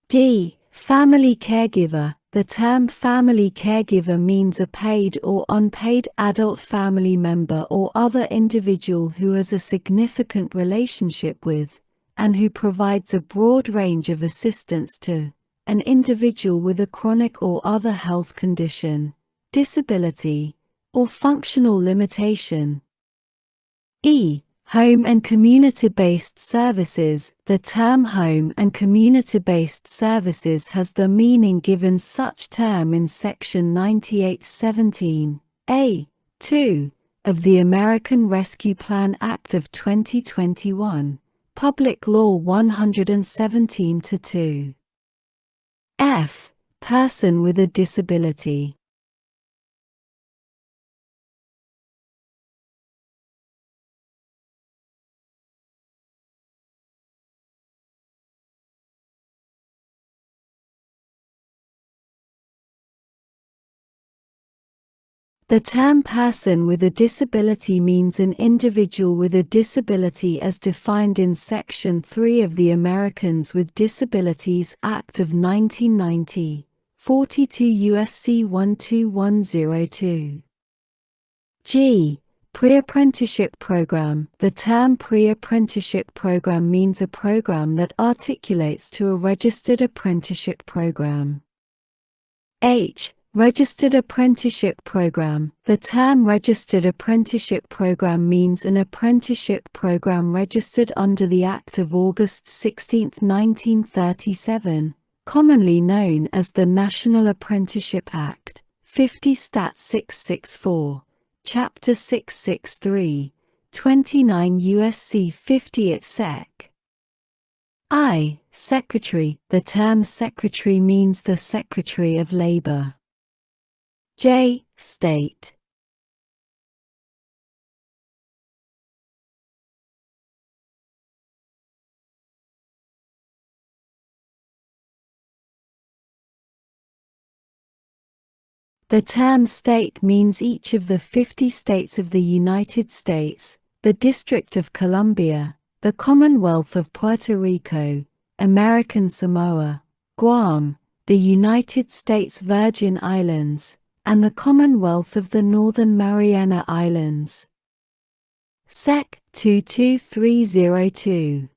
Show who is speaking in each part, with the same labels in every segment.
Speaker 1: D. Family caregiver. The term family caregiver means a paid or unpaid adult family member or other individual who has a significant relationship with, and who provides a broad range of assistance to, an individual with a chronic or other health condition, disability, or functional limitation. E. Home and community-based services. The term home and community-based services has the meaning given such term in Section 9817, A.2, of the American Rescue Plan Act of 2021, Public Law 117-2. F. Person with a disability. The term person with a disability means an individual with a disability as defined in Section 3 of the Americans with Disabilities Act of 1990, 42 U.S.C. 12102. G. Pre-apprenticeship program. The term pre-apprenticeship program means a program that articulates to a registered apprenticeship program. H. Registered apprenticeship program. The term registered apprenticeship program means an apprenticeship program registered under the Act of August 16, 1937, commonly known as the National Apprenticeship Act, 50 Stat 664, Chapter 663, 29 U.S.C. 50 et Sec. I. Secretary. The term secretary means the Secretary of Labor. J. State. The term state means each of the 50 states of the United States, the District of Columbia, the Commonwealth of Puerto Rico, American Samoa, Guam, the United States Virgin Islands, and the Commonwealth of the Northern Mariana Islands. Sec. 22302.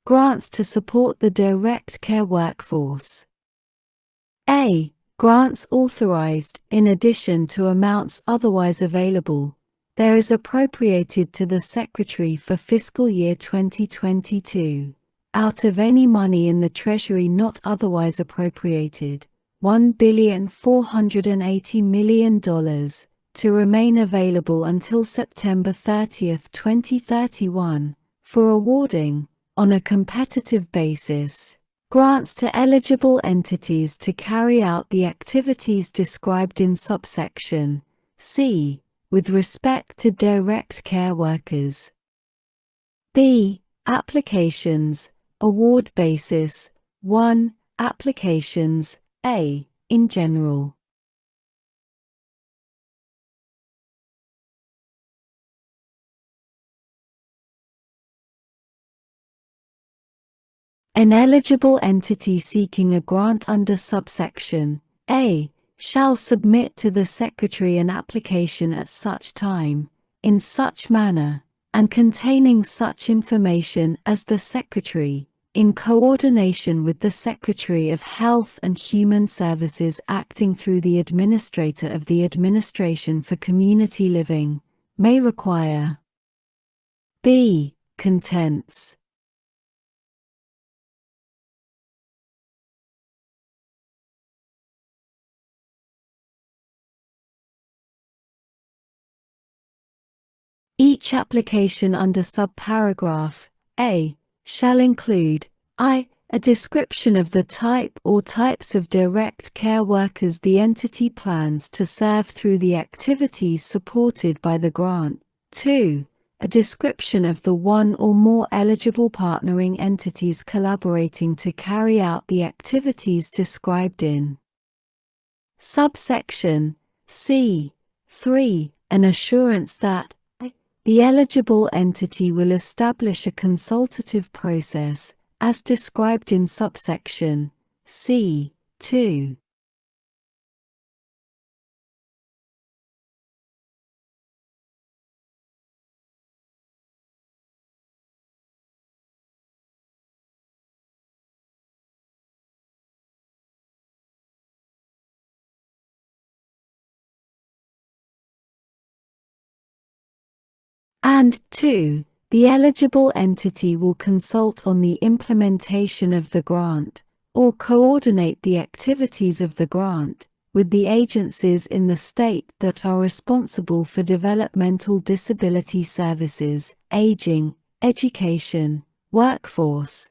Speaker 1: Grants to support the direct care workforce. A. Grants authorized, in addition to amounts otherwise available, there is appropriated to the Secretary for fiscal year 2022, out of any money in the Treasury not otherwise appropriated, $1,480,000,000, to remain available until September 30, 2031, for awarding, on a competitive basis, grants to eligible entities to carry out the activities described in subsection C, with respect to direct care workers. B. Applications. Award basis. 1. Applications. A. In general. An eligible entity seeking a grant under subsection A shall submit to the Secretary an application at such time, in such manner, and containing such information as the Secretary, in coordination with the Secretary of Health and Human Services acting through the Administrator of the Administration for Community Living, may require. B. Contents. Each application under subparagraph A shall include I. A description of the type or types of direct care workers the entity plans to serve through the activities supported by the grant. 2. A description of the one or more eligible partnering entities collaborating to carry out the activities described in subsection C. 3. An assurance that the eligible entity will establish a consultative process as described in subsection C. 2. And 2. The eligible entity will consult on the implementation of the grant, or coordinate the activities of the grant, with the agencies in the state that are responsible for developmental disability services, aging, education, workforce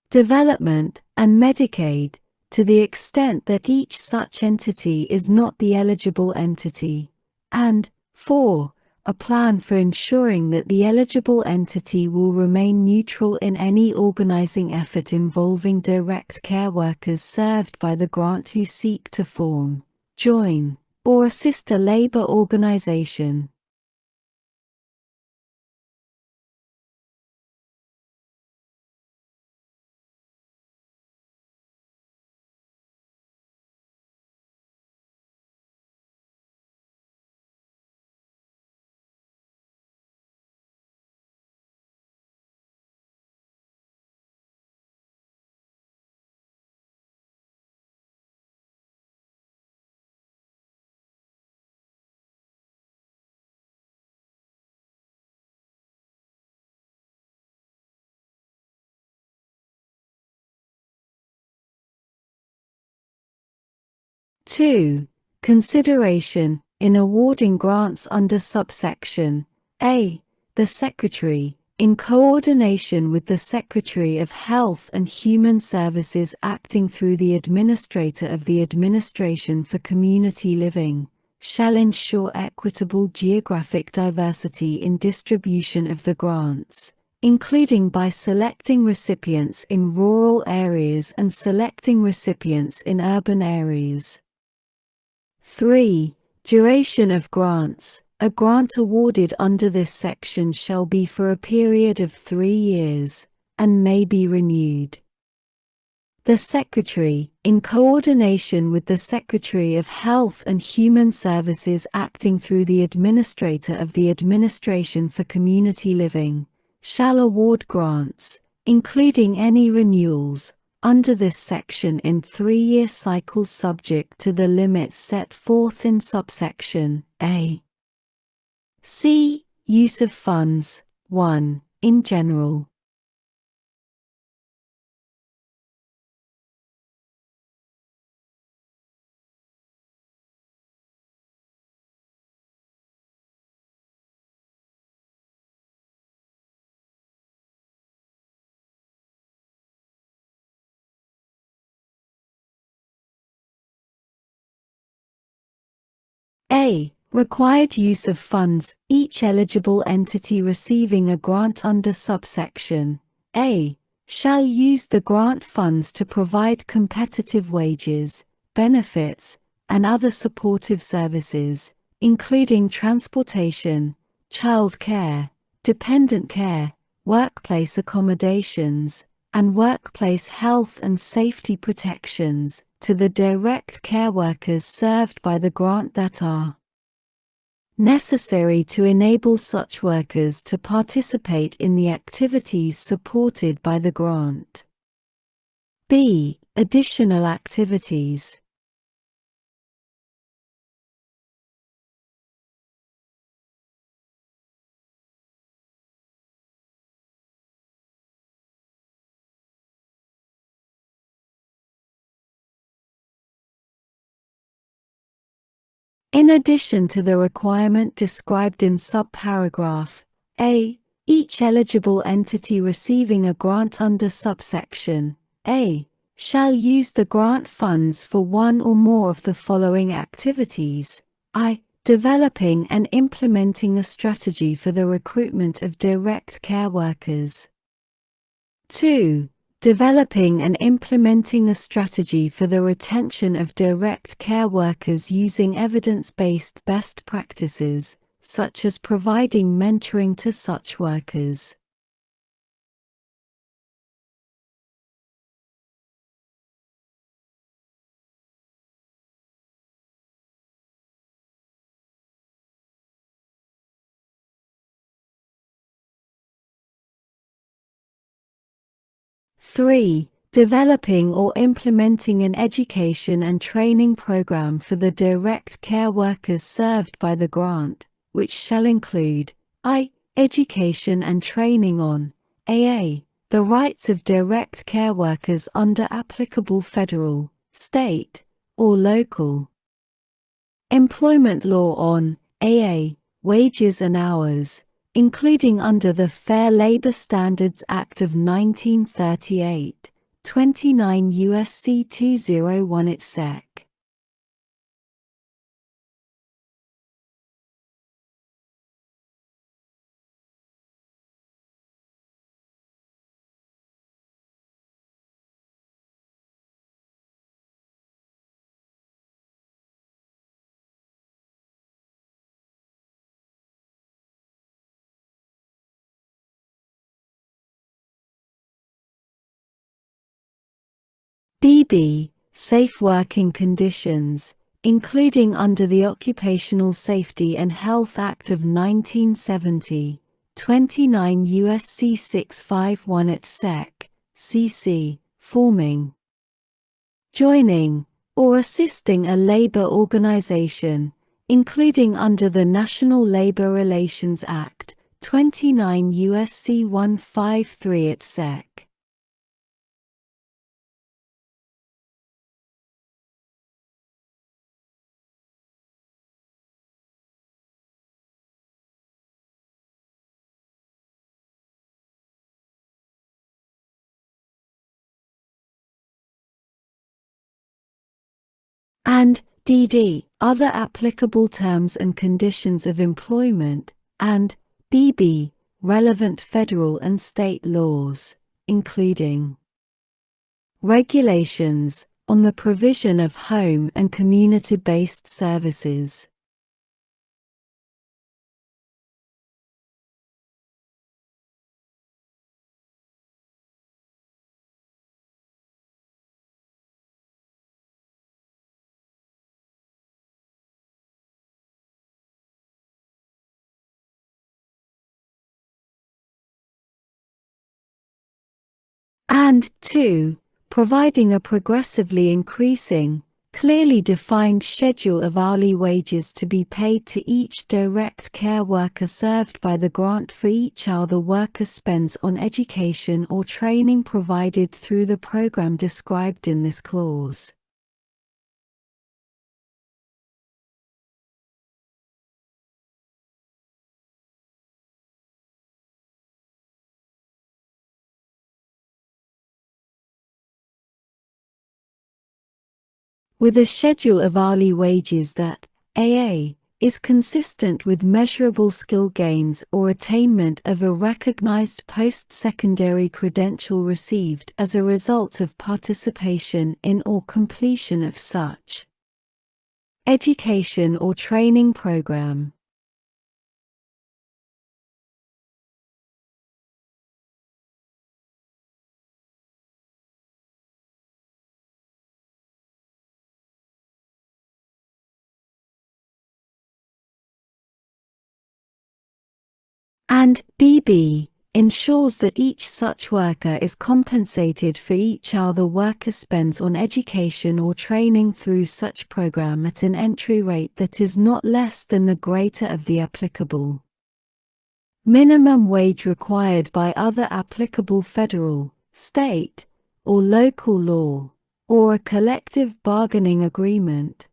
Speaker 1: development, and Medicaid, to the extent that each such entity is not the eligible entity. And 4. A plan for ensuring that the eligible entity will remain neutral in any organizing effort involving direct care workers served by the grant who seek to form, join, or assist a labor organization. Two. Consideration in awarding grants under subsection A. The Secretary, in coordination with the Secretary of Health and Human Services acting through the Administrator of the Administration for Community Living, shall ensure equitable geographic diversity in distribution of the grants, including by selecting recipients in rural areas and selecting recipients in urban areas. 3. Duration of grants. A grant awarded under this section shall be for a period of 3 years, and may be renewed. The Secretary, in coordination with the Secretary of Health and Human Services acting through the Administrator of the Administration for Community Living, shall award grants, including any renewals, under this section in 3-year cycles subject to the limits set forth in subsection A. C. Use of funds. 1. In general. A. Required use of funds. Each eligible entity receiving a grant under subsection A shall use the grant funds to provide competitive wages, benefits, and other supportive services, including transportation, child care, dependent care, workplace accommodations, and workplace health and safety protections, to the direct care workers served by the grant that are necessary to enable such workers to participate in the activities supported by the grant. B. Additional activities. In addition to the requirement described in subparagraph A, each eligible entity receiving a grant under subsection A shall use the grant funds for one or more of the following activities: I. Developing and implementing a strategy for the recruitment of direct care workers. 2. Developing and implementing a strategy for the retention of direct care workers using evidence-based best practices, such as providing mentoring to such workers. 3. Developing or implementing an education and training program for the direct care workers served by the grant, which shall include I. Education and training on a. The rights of direct care workers under applicable federal, state, or local employment law on a. Wages and hours, including under the Fair Labor Standards Act of 1938, 29 U.S.C. 201 et seq. BB. Safe working conditions, including under the Occupational Safety and Health Act of 1970, 29 U.S.C. 651 et seq., cc. Forming, joining, or assisting a labor organization, including under the National Labor Relations Act, 29 U.S.C. 153 et seq. And DD, other applicable terms and conditions of employment, and BB, relevant federal and state laws, including regulations on the provision of home and community-based services. And 2. Providing a progressively increasing, clearly defined schedule of hourly wages to be paid to each direct care worker served by the grant for each hour the worker spends on education or training provided through the program described in this clause. With a schedule of hourly wages that a. is consistent with measurable skill gains or attainment of a recognized post-secondary credential received as a result of participation in or completion of such education or training program. And BB ensures that each such worker is compensated for each hour the worker spends on education or training through such program at an entry rate that is not less than the greater of the applicable minimum wage required by other applicable federal, state, or local law, or a collective bargaining agreement.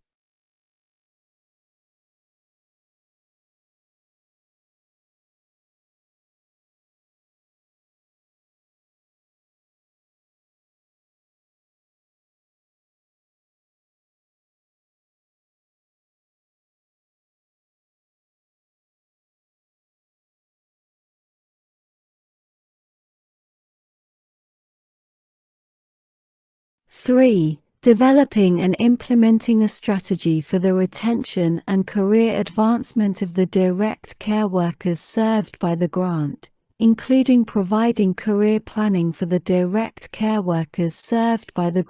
Speaker 1: Three, developing and implementing a strategy for the retention and career advancement of the direct care workers served by the grant, including providing career planning for the direct care workers served by the